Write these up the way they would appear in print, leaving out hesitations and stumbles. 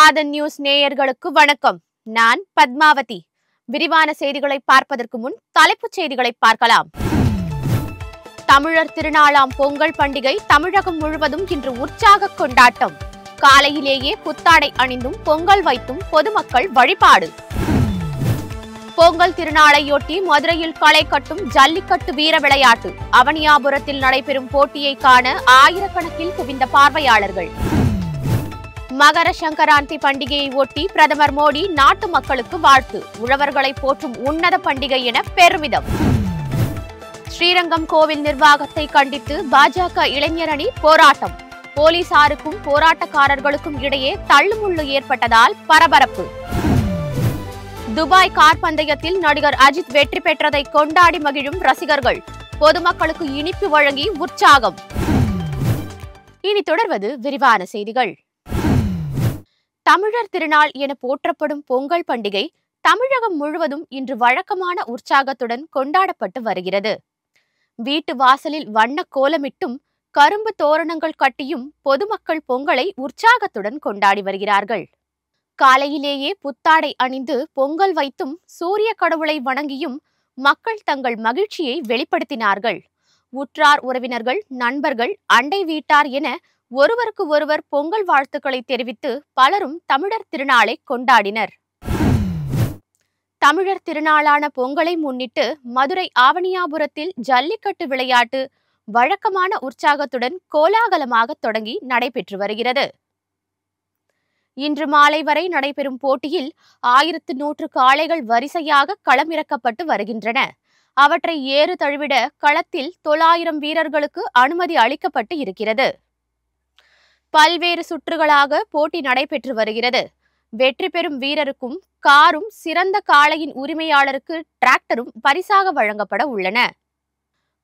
ஆதன் news நேயர்களுக்கு வணக்கம். நான் பத்மாவதி. விரிவான செய்திகளை பார்ப்பதற்கு முன் தலைப்புச் செய்திகளை பார்க்கலாம். தமிழர் திருநாளாம் பொங்கல் பண்டிகை தமிழகம் முழுவதும் இன்று உற்சாக கொண்டாட்டம். காலையிலேயே புத்தாடை அணிந்தும் பொங்கல் வைத்தும் பொதுமக்கள் வழிபாடு. பொங்கல் திருநாளையொட்டி மதுரையில் களை கட்டும் ஜல்லிக்கட்டு வீர விளையாட்டு. அவனியாபுரத்தில் நடைபெறும் போட்டியை காண ஆயிரக்கணக்கில் குவிந்த பார்வையாளர்கள். மகர சங்கராந்தி பண்டிகையை ஒட்டி பிரதமர் மோடி நாட்டு மக்களுக்கு வாழ்த்து. உழவர்களை போற்றும் உன்னத பண்டிகை என பெருமிதம். ஸ்ரீரங்கம் கோவில் நிர்வாகத்தை கண்டித்து பாஜக இளைஞரணி போராட்டம். போலீசாருக்கும் போராட்டக்காரர்களுக்கும் இடையே தள்ளுமுள்ளு ஏற்பட்டதால் பரபரப்பு. துபாய் கார் பந்தயத்தில் நடிகர் அஜித் வெற்றி பெற்றதை கொண்டாடி மகிழும் ரசிகர்கள். பொதுமக்களுக்கு இனிப்பு வழங்கி உற்சாகம். இனி தொடர்வது விரிவான செய்திகள். தமிழர் திருநாள் என போற்றப்படும் பொங்கல் பண்டிகை தமிழகம் முழுவதும் இன்று வழக்கமான உற்சாகத்துடன் கொண்டாடப்பட்டு வருகிறது. வீட்டு வாசலில் வண்ண கோலமிட்டும் கரும்பு தோரணங்கள் கட்டியும் பொதுமக்கள் பொங்கலை உற்சாகத்துடன் கொண்டாடி வருகிறார்கள். காலையிலேயே புத்தாடை அணிந்து பொங்கல் வைத்தும் சூரிய கடவுளை வணங்கியும் மக்கள் தங்கள் மகிழ்ச்சியை வெளிப்படுத்தினார்கள். உற்றார் உறவினர்கள், நண்பர்கள், அண்டை வீட்டார் என ஒருவருக்கு ஒருவர் பொங்கல் வாழ்த்துக்களை தெரிவித்து பலரும் தமிழர் திருநாளை கொண்டாடினர். தமிழர் திருநாளான பொங்கலை முன்னிட்டு மதுரை ஆவணியாபுரத்தில் ஜல்லிக்கட்டு விளையாட்டு வழக்கமான உற்சாகத்துடன் கோலாகலமாக தொடங்கி நடைபெற்று வருகிறது. இன்று மாலை வரை நடைபெறும் போட்டியில் 1100 காளைகள் வரிசையாக களமிறக்கப்பட்டு வருகின்றன. அவற்றை ஏறு தழுவிட களத்தில் 900 வீரர்களுக்கு அனுமதி அளிக்கப்பட்டு இருக்கிறது. பல்வேறு சுற்றுகளாக போட்டி நடைபெற்று வருகிறது. வெற்றி பெறும் வீரருக்கும் காரும், சிறந்த காளையின் உரிமையாளருக்கு டிராக்டரும் பரிசாக வழங்கப்பட உள்ளன.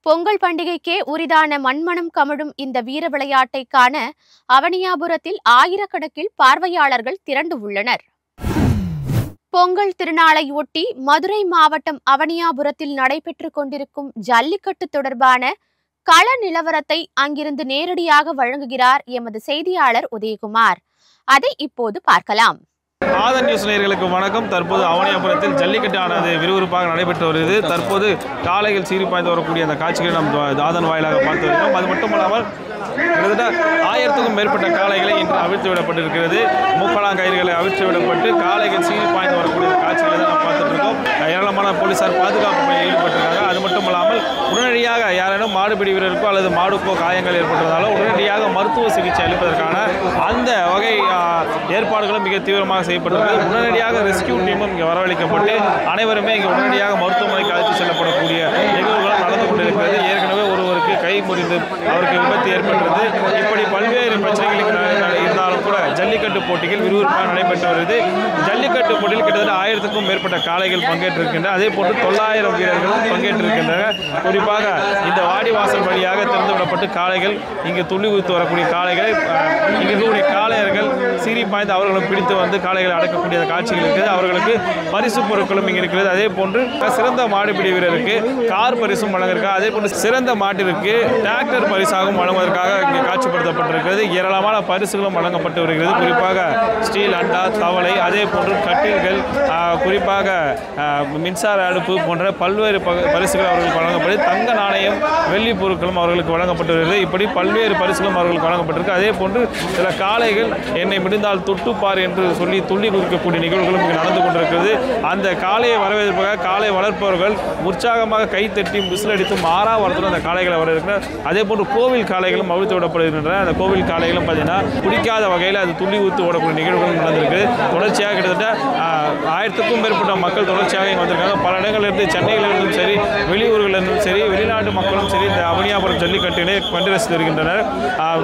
பொங்கல் பண்டிகைக்கே உரிதான மண்மனம் கமழும் இந்த வீர விளையாட்டை காண அவனியாபுரத்தில் ஆயிரக்கணக்கில் பார்வையாளர்கள் திரண்டு உள்ளனர். பொங்கல் திருநாளை ஒட்டி மதுரை மாவட்டம் அவனியாபுரத்தில் நடைபெற்று கொண்டிருக்கும் ஜல்லிக்கட்டு தொடர்பான கள நிலவரத்தை அங்கிருந்து நேரடியாக வழங்குகிறார் எமது செய்தியாளர் உதயகுமார். அதை இப்போது பார்க்கலாம். ஆதன் நியூஸ் நேயர்களுக்கு வணக்கம். தற்போது அவனியாபுரத்தில் ஜல்லிக்கட்டு ஆனது விறுவிறுப்பாக நடைபெற்று வருகிறது. தற்போது காளைகள் சீறி பாய்ந்து வரக்கூடிய அந்த காட்சிகளை நாம் ஆதன் வாயிலாக பார்த்து வருகிறோம். அது மட்டுமல்லாமல் கிட்டத்தட்ட 1000க்கும் மேற்பட்ட காளைகளை இன்று அவிழ்த்து விடப்பட்டிருக்கிறது. மூக்கலாங்கயிறுகளை அவிழ்த்து விடப்பட்டு காளைகள் சீறி பாய்ந்து வரக்கூடிய காட்சிகளை தான் நாம் பார்த்துட்டு இருக்கோம். ஏராளமான போலீசார் பாதுகாப்பு பணியில் ஈடுபட்டிருக்காங்க. அது மட்டுமல்லாமல் உடனடியாக யாரேனும் மாடுபிடி வீரருக்கோ அல்லது மாடுக்கோ காயங்கள் ஏற்பட்டதாலும் உடனடியாக மருத்துவ சிகிச்சை அளிப்பதற்கான அந்த வகை ஏற்பாடுகளும் மிக தீவிரமாக செய்யப்பட்டிருக்கிறது. உடனடியாக ரெஸ்கியூ டீமும் இங்கே வரவழைக்கப்பட்டு அனைவருமே இங்கே உடனடியாக மருத்துவமனைக்கு அழைத்து செல்லப்படக்கூடிய நிகழ்வுகளும் நடந்து கொண்டிருக்கிறது. ஏற்கனவே ஒருவருக்கு கை முறிந்து அவருக்கு விபத்து ஏற்பட்டது. இப்படி பல்வேறு பிரச்சனைகளுக்கு இருந்தாலும் கூட ஜல்லிக்கட்டு போட்டிகள் விறுவிறுப்பாக நடைபெற்று வருகிறது. ஜல்லிக்கட்டு போட்டியில் கிட்டத்தட்ட 1000க்கும் மேற்பட்ட காளைகள் பங்கேற்றிருக்கின்றன. அதே போன்று 900 வீரர்களும் பங்கேற்றிருக்கின்றனர். குறிப்பாக இந்த வாடிவாசல் வழியாக திறந்துவிடப்பட்டு காளைகள் இங்கு துள்ளி குதித்து வரக்கூடிய காளைகளை இங்கு இருக்கக்கூடிய காளையர்கள் சீறி பாய்ந்து அவர்களும் பிடித்து வந்து காளைகளை அடக்கக்கூடிய காட்சிகள் இருக்கிறது. அவர்களுக்கு பரிசு பொருட்களும் இங்கே இருக்கிறது. அதே போன்று சிறந்த மாடுபிடி வீரருக்கு கார் பரிசும் வழங்கியிருக்காங்க. அதே போன்று சிறந்த மாட்டிற்கு டிராக்டர் பரிசாகவும் வழங்குவதற்காக இங்கே காட்சிப்படுத்தப்பட்டிருக்கிறது. ஏராளமான பரிசுகளும் வழங்கப்பட்டு வருகிறது. குறிப்பாக ஸ்டீல் அண்டா, தவளை, அதே போன்று கட்டில்கள், குறிப்பாக மின்சார அடுப்பு போன்ற பல்வேறு பரிசுகள் அவர்களுக்கு வழங்கப்படுது. தங்க நாணயம், வெள்ளி பொருட்களும் அவர்களுக்கு வழங்கப்பட்டு வருகிறது. இப்படி பல்வேறு பரிசுகளும் அவர்களுக்கு வழங்கப்பட்டிருக்கு. அதே போன்று சில காளைகள் என்னை முடிந்தால் தொட்டுப்பார் என்று சொல்லி துள்ளி குதிக்கக்கூடிய நிகழ்வுகளும் இங்கே நடந்து கொண்டிருக்கிறது. அந்த காளையை வரவேற்பதாக காளை வளர்ப்பவர்கள் உற்சாகமாக கைத்தட்டி விசிலடித்து மாறாவரத்துடன் அந்த காளைகளை வரவேற்கிறார். அதே போன்று கோவில் காளைகளும் அவிழ்த்து விடப்படுகின்றன. அந்த கோவில் காளைகளும் பார்த்தீங்கன்னா பிடிக்காத வகையில் அது துள்ளி ஊத்து ஓடக்கூடிய நிகழ்வுகளும் நடந்திருக்கு. தொடர்ச்சியாக கிட்டத்தட்ட 1000க்கும் மேற்பட்ட மக்கள் தொடர்ச்சியாக இங்கே வந்திருக்காங்க. பல இடங்களிலிருந்து, சென்னையிலிருந்தும் சரி, வெளியூர்களிலிருந்தும் சரி, வெளிநாட்டு மக்களும் சரி இந்த அவனியாபுரம் ஜல்லிக்கட்டினை கண்டு ரசித்து வருகின்றனர்.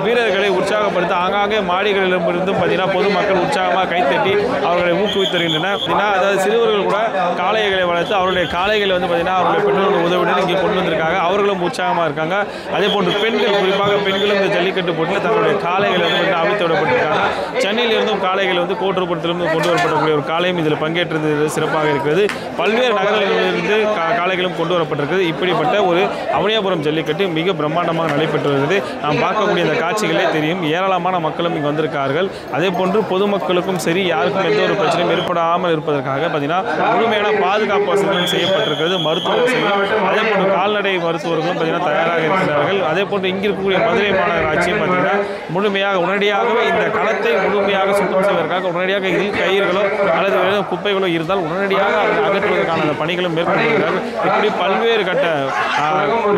வீரர்களை உற்சாகப்படுத்த ஆங்காங்கே மாடிகளிலிருந்தும் பார்த்தீங்கன்னா பொதுமக்கள் உற்சாகமாக கைத்தட்டி அவர்களை ஊக்குவித்து வருகின்றனர். அதாவது சிறுவர்கள் கூட காளைகளை வளர்த்து அவருடைய காளைகளை வந்து பார்த்தீங்கன்னா அவருடைய பெற்றோர்கள் உதவியுடன் இங்கே கொண்டு வந்திருக்காங்க. அவர்களும் உற்சாகமாக இருக்காங்க. அதே போன்று பெண்கள், குறிப்பாக பெண்களும் இந்த ஜல்லிக்கட்டு ஜல்லிக்கட்டு போட்டியில் தங்களுடைய காளைகளை வந்து அவித்து விடப்பட்டிருக்காங்க. சென்னையிலிருந்தும் காளைகள் வந்து கோட்டூர்புரத்திலிருந்து கொண்டு வரப்படக்கூடிய ஒரு காளையும் இதில் பங்கேற்றது சிறப்பாக இருக்கிறது. பல்வேறு நகரங்களிலிருந்து காளைகளும் கொண்டு வரப்பட்டிருக்கிறது. இப்படிப்பட்ட ஒரு அவனியாபுரம் ஜல்லிக்கட்டு மிக பிரம்மாண்டமாக நடைபெற்று வருகிறது. நாம் பார்க்கக்கூடிய இந்த காட்சிகளே தெரியும். ஏராளமான மக்களும் இங்கு வந்திருக்கார்கள். அதே போன்று பொதுமக்களுக்கும் சரி, யாருக்கும் எந்த ஒரு பிரச்சனையும் ஏற்படாமல் இருப்பதற்காக பார்த்தீங்கன்னா முழுமையான பாதுகாப்பு வசதிகளும் செய்யப்பட்டிருக்கிறது. மருத்துவ வசதிகள், அதே போன்று கால்நடை மருத்துவர்களும் பார்த்தீங்கன்னா தயாராக இருக்கிறார்கள். அதே போன்று இங்கு இருக்கக்கூடிய மதுரை மாநகராட்சியும் பார்த்தீங்கன்னா முழுமையாக உடனடியாகவே இந்த களத்தை முழுமையாக சுத்தம் செய்வதற்காக உடனடியாக இதில் கயிறுகளோ அல்லது குப்பைகளோ இருந்தால் உடனடியாக அதை அகற்றுவதற்கான அந்த பணிகளும் மேற்கொள்கிறார்கள். இப்படி பல்வேறு கட்ட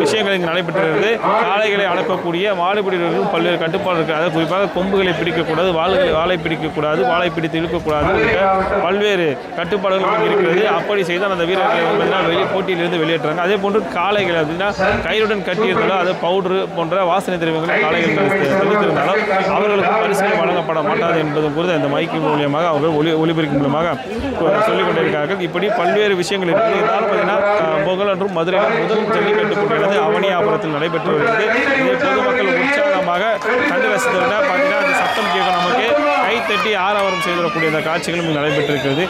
விஷயங்கள் இங்கு நடைபெற்றது. காளைகளை அடக்கக்கூடிய மாடுபிடிகளுக்கும் பல்வேறு கட்டுப்பாடு இருக்குது. அதாவது குறிப்பாக கொம்புகளை பிடிக்கக்கூடாது, வாளை பிடிக்கக்கூடாது, வாளை பிடித்து இழுக்கக்கூடாது, பல்வேறு கட்டுப்பாடுகள் இருக்கிறது. அப்படி செய்தால் அந்த வீரர்களை போட்டியிலிருந்து வெளியேற்றாங்க. அதே போன்று காளைகள் அப்படின்னா கயிறுடன் கட்டியிருந்தாலும் அது பவுடரு போன்ற வாசனை திரவியங்களை காளைகள் தெளித்திருந்தாலும் அவர்களுக்கு பரிசுகள் வழங்கப்பட மாட்டாது என்பதும் கூட இந்த மைக்கு மூலியமாக அவர்கள் ஒலிபெருக்கும் மூலமாக சொல்லிக் கொண்டிருக்கிறார்கள். இப்படி பல்வேறு விஷயங்கள் இருக்குது. இதனால் பார்த்தீங்கன்னா பொங்கல் மற்றும் மதுரையில் முதல் ஜல்லிக்கட்டு போட்டியானது அவனியாபுரத்தில் நடைபெற்று வருகிறது. இதை பொதுமக்கள் உற்சாகமாக கண்டு ரசித்ததுனா பார்த்தீங்கன்னா அந்த சத்தம் கேட்க நமக்கு கைத்தட்டி ஆரவாரம் செய்திடக்கூடிய அந்த காட்சிகளும் நடைபெற்றிருக்கிறது.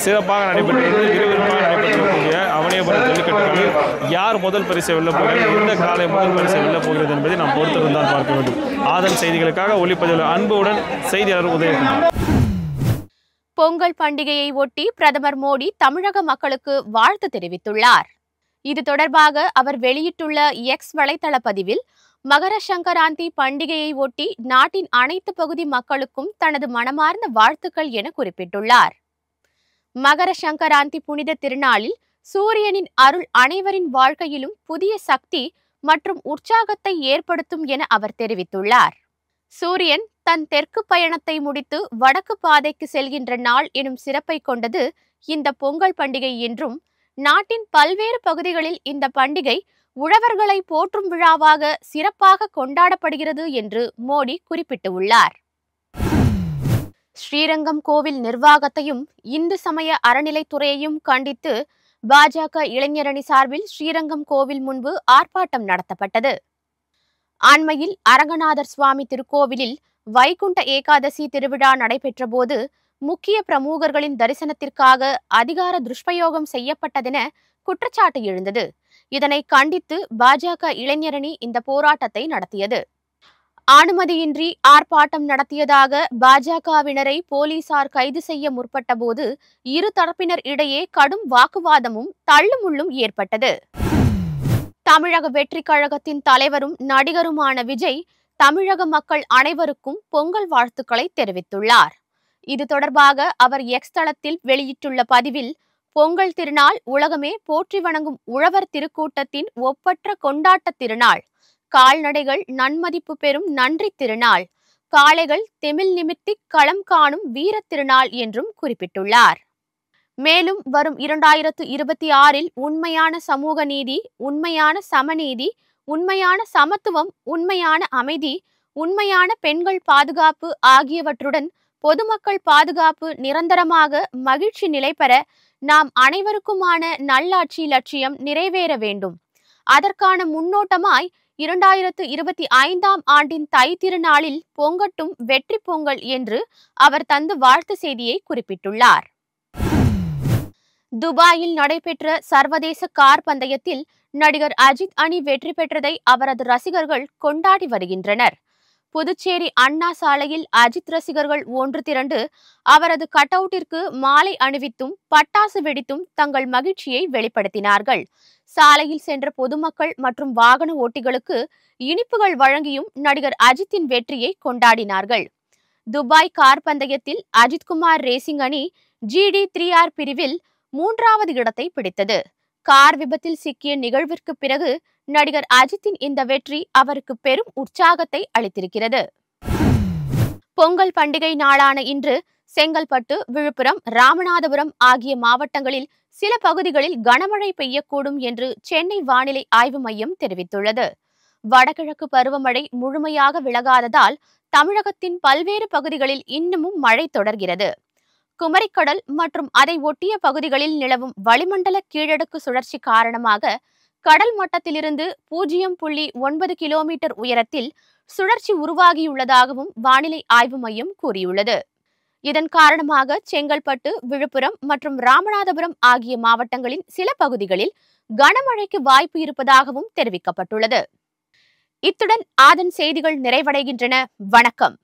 சிறப்பாக நடைபெற்றிருக்கிறது. விறுவிறுப்பாக நடைபெற்றக்கூடிய அவனியாபுரம் ஜல்லிக்கட்டுகளில் யார் முதல் பரிசை வெல்ல போகிறது, எந்த காலை முதல் பரிசை வெல்ல போகிறது என்பதை நாம் பொறுத்திருந்தால் பார்க்க வேண்டும். ஆதன் செய்திகளுக்காக ஒளிப்பதிவு அன்புடன் செய்தியாளர் உதயகுமார். பொங்கல் பண்டிகையை ஒட்டி பிரதமர் மோடி தமிழக மக்களுக்கு வாழ்த்து தெரிவித்துள்ளார். இது தொடர்பாக அவர் வெளியிட்டுள்ள எக்ஸ் வலைதள பதிவில் மகர சங்கராந்தி பண்டிகையை ஒட்டி நாட்டின் அனைத்து பகுதி மக்களுக்கும் தனது மனமார்ந்த வாழ்த்துக்கள் என குறிப்பிட்டுள்ளார். மகர சங்கராந்தி புனித திருநாளில் சூரியனின் அருள் அனைவரின் வாழ்க்கையிலும் புதிய சக்தி மற்றும் உற்சாகத்தை ஏற்படுத்தும் என அவர் தெரிவித்துள்ளார். சூரியன் தன் தெற்கு பயணத்தை முடித்து வடக்கு பாதைக்கு செல்கின்ற நாள் எனும் சிறப்பை கொண்டது இந்த பொங்கல் பண்டிகை என்றும், நாட்டின் பல்வேறு பகுதிகளில் இந்த பண்டிகை உழவர்களை போற்றும் விழாவாக சிறப்பாக கொண்டாடப்படுகிறது என்று மோடி குறிப்பிட்டுள்ளார். ஸ்ரீரங்கம் கோவில் நிர்வாகத்தையும் இந்து சமய அறநிலைத்துறையையும் கண்டித்து பாஜக இளைஞரணி சார்பில் ஸ்ரீரங்கம் கோவில் முன்பு ஆர்ப்பாட்டம் நடத்தப்பட்டது. அண்மையில் அரங்கநாதர் சுவாமி திருக்கோவிலில் வைகுண்ட ஏகாதசி திருவிழா நடைபெற்ற போது முக்கிய பிரமுகர்களின் தரிசனத்திற்காக அதிகார துஷ்பிரயோகம் செய்யப்பட்டதென குற்றச்சாட்டு எழுந்தது. இதனை கண்டித்து பாஜக இளைஞரணி இந்த போராட்டத்தை நடத்தியது. அனுமதியின்றி ஆர்ப்பாட்டம் நடத்தியதாக பாஜகவினரை போலீசார் கைது செய்ய முற்பட்ட போது இரு தரப்பினர் இடையே கடும் வாக்குவாதமும் தள்ளுமுள்ளும் ஏற்பட்டது. தமிழக வெற்றி கழகத்தின் தலைவரும் நடிகருமான விஜய் தமிழக மக்கள் அனைவருக்கும் பொங்கல் வாழ்த்துக்களை தெரிவித்துள்ளார். இது தொடர்பாக அவர் எக்ஸ் தளத்தில் வெளியிட்டுள்ள பதிவில், பொங்கல் திருநாள் உலகமே போற்றி வணங்கும் உழவர் திருக்கூட்டத்தின் ஒப்பற்ற கொண்டாட்ட திருநாள், கால்நடைகள் நன்மதிப்பு பெறும் நன்றி திருநாள், காளைகள் தெமிழ் நிமித்தி களம் காணும் வீர திருநாள் என்றும் குறிப்பிட்டுள்ளார். மேலும் வரும் 2026இல் உண்மையான சமூக நீதி, உண்மையான சமநீதி, உண்மையான சமத்துவம், உண்மையான அமைதி, உண்மையான பெண்கள் பாதுகாப்பு ஆகியவற்றுடன் பொதுமக்கள் பாதுகாப்பு நிரந்தரமாக மகிழ்ச்சி நிலை பெற நாம் அனைவருக்குமான நல்லாட்சி லட்சியம் நிறைவேற வேண்டும். அதற்கான முன்னோட்டமாய் 2025ஆம் ஆண்டின் தை திருநாளில் பொங்கட்டும் வெற்றி பொங்கல் என்று அவர் தந்து வாழ்த்து செய்தியை குறிப்பிட்டுள்ளார். துபாயில் நடைபெற்ற சர்வதேச கார் பந்தயத்தில் நடிகர் அஜித் அணி வெற்றி பெற்றதை அவரது ரசிகர்கள் கொண்டாடி வருகின்றனர். புதுச்சேரி அண்ணா சாலையில் அஜித் ரசிகர்கள் ஒன்று திரண்டு அவரது கட்அவுட்டிற்கு மாலை அணிவித்தும் பட்டாசு வெடித்தும் தங்கள் மகிழ்ச்சியை வெளிப்படுத்தினார்கள். சாலையில் சென்ற பொதுமக்கள் மற்றும் வாகன ஓட்டிகளுக்கு இனிப்புகள் வழங்கியும் நடிகர் அஜித்தின் வெற்றியை கொண்டாடினார்கள். துபாய் கார் பந்தயத்தில் அஜித்குமார் ரேசிங் அணி GD3R பிரிவில் 3வது இடத்தை பிடித்தது. கார் விபத்தில் சிக்கிய நிகழ்விற்கு பிறகு நடிகர் அஜித்தின் இந்த வெற்றி அவருக்கு பெரும் உற்சாகத்தை அளித்திருக்கிறது. பொங்கல் பண்டிகை நாளான இன்று செங்கல்பட்டு, விழுப்புரம், ராமநாதபுரம் ஆகிய மாவட்டங்களில் சில பகுதிகளில் கனமழை பெய்யக்கூடும் என்று சென்னை வானிலை ஆய்வு மையம் தெரிவித்துள்ளது. வடகிழக்கு பருவமழை முழுமையாக விலகாததால் தமிழகத்தின் பல்வேறு பகுதிகளில் இன்னமும் மழை தொடர்கிறது. குமரிக்கடல் மற்றும் அதை ஒட்டிய பகுதிகளில் நிலவும் வளிமண்டல கீழடுக்கு சுழற்சி காரணமாக கடல் மட்டத்திலிருந்து 0.9 கிலோமீட்டர் உயரத்தில் சுழற்சி உருவாகியுள்ளதாகவும் வானிலை ஆய்வு மையம் கூறியுள்ளது. இதன் காரணமாக செங்கல்பட்டு, விழுப்புரம் மற்றும் ராமநாதபுரம் ஆகிய மாவட்டங்களின் சில பகுதிகளில் கனமழைக்கு வாய்ப்பு இருப்பதாகவும் தெரிவிக்கப்பட்டுள்ளது. இத்துடன் ஆதன் செய்திகள் நிறைவடைகின்றன. வணக்கம்.